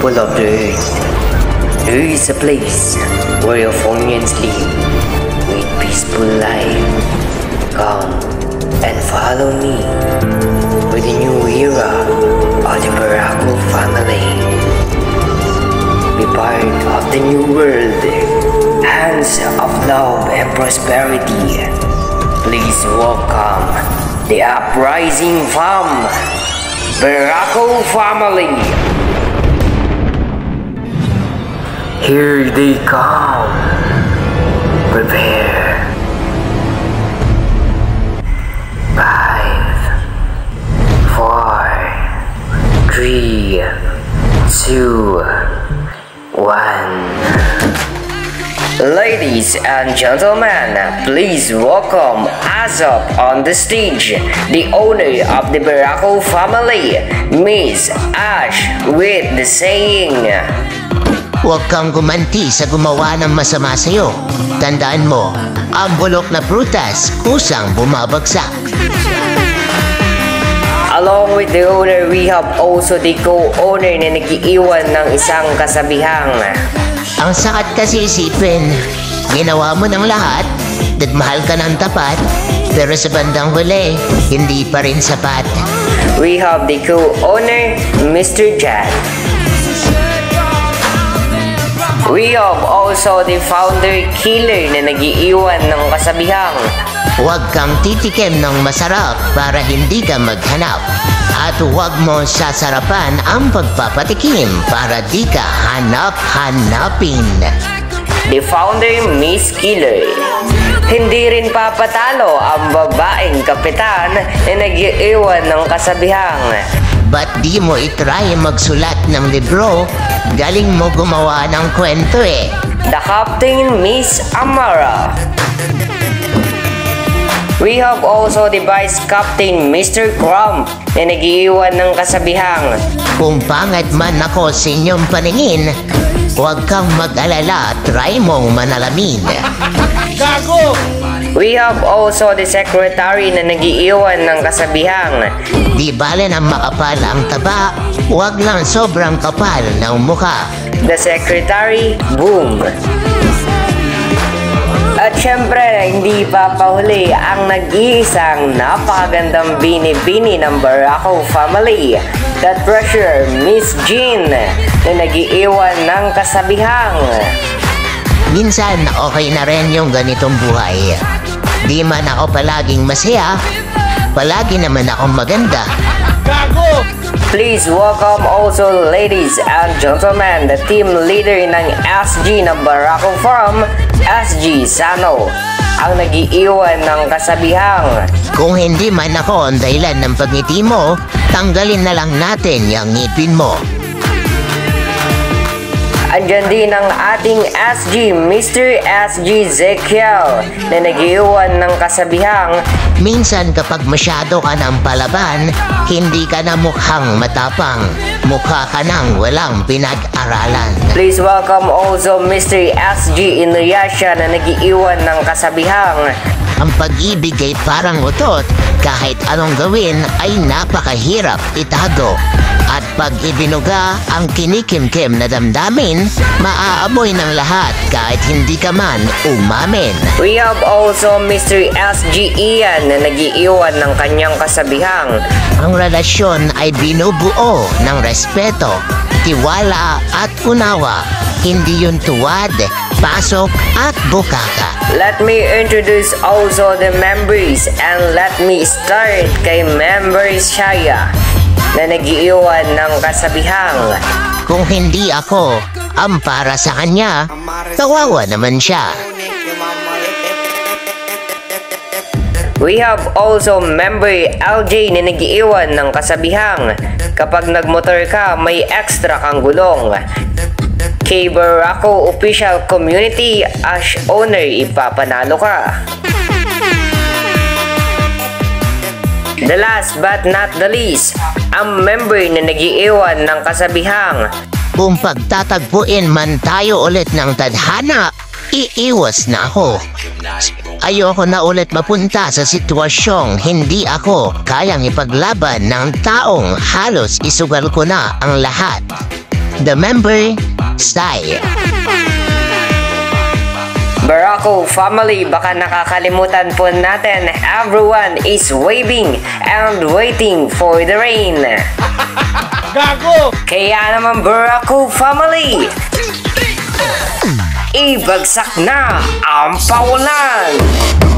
people of the earth, there is a place where Euphonians live with peaceful life. Come and follow me with the new era of the Barako family. Be part of the new world, hands of love and prosperity. Please welcome the uprising from Barako family. Here they come. Prepare. 5, 4, 3, 2, 1. Ladies and gentlemen, please welcome Azop on the stage, the owner of the Barako family, Miss Ash, with the saying, "Huwag kang gumanti sa gumawa ng masama sa'yo. Tandaan mo, ang bulok na prutas kusang bumabagsak." Along with the owner, we have also the co-owner na nag-iiwan ng isang kasabihang, Ang sakat kasi isipin, ginawa mo ng lahat, nagmahal ka ng tapat, pero sa bandang huli, hindi pa rin sapat. we have the co-owner, Mr. Jan. We have also the founder killer na nag-iiwan ng kasabihang, Huwag kang titikim ng masarap para hindi ka maghanap. At huwag mo sasarapan ang pagpapatikim para di ka hanap-hanapin. the founder Miss Killer. Hindi rin papatalo ang babaeng kapitan na nag-iiwan ng kasabihang, Ba't di mo itry magsulat ng libro? Galing mo gumawa ng kwento eh. the captain Miss Amara. We have also the vice captain Mr. Crump na nag-iiwan ng kasabihang, Kung pangit man ako sa inyong paningin, huwag kang mag-alala, try mong manalamin. we have also the secretary na nag-iiwan ng kasabihang, Di bale na makapal ang taba, huwag lang sobrang kapal ng mukha. the secretary Boom. At syempre, hindi papahuli ang nag-iisang napakagandang bini-bini ng Barako family, the treasurer Miss Jean na nag-iiwan ng kasabihang, Minsan okay na rin yung ganitong buhay. Di man ako palaging masaya, palagi naman akong maganda. please welcome also ladies and gentlemen, the team leader ng SG ng Barako Farm, SG Sano, ang nag-iiwan ng kasabihang, Kung hindi man ako ang dahilan ng pagngiti mo, tanggalin na lang natin yung ngipin mo. Andyan din ang ating SG, Mr. SG Zekiel, na nag-iwan ng kasabihang, Minsan kapag masyado ka ng palaban, hindi ka na mukhang matapang. Mukha ka nang walang pinag-aralan. please welcome also Mr. SG Inuyasha na nag-iwan ng kasabihang, Ang pag-ibig ay parang utot, kahit anong gawin ay napakahirap itago. At pag ibinuga ang kinikimkim na damdamin, maaamoy ng lahat kahit hindi ka man umamin. we have also Mr. SG Ian na nag-iwan ng kanyang kasabihang, Ang relasyon ay binubuo ng respeto, tiwala at unawa. Hindi yun tuwad, pasok at bukaka. let me introduce also the members and let me start kay member Shaya na nag-iwan ng kasabihang, Kung hindi ako ang para sa kanya, kawawa naman siya. we have also member LJ na nag-iwan ng kasabihang, kapag nagmotor ka may extra kang gulong. Kay Barako Official Community, as owner, ipapanalo ka. The last but not the least, ang member na nag-iiwan ng kasabihang, Kung pagtatagpuin man tayo ulit ng tadhana, iiwas na ako. Ayoko na ulit mapunta sa sitwasyong hindi ako kayang ipaglaban ng taong halos isugal ko na ang lahat. the member sigh. Barako family, baka nakakalimutan po natin, everyone is waving and waiting for the rain. Gago! Kaya naman Barako family, ibagsak na ang paulan!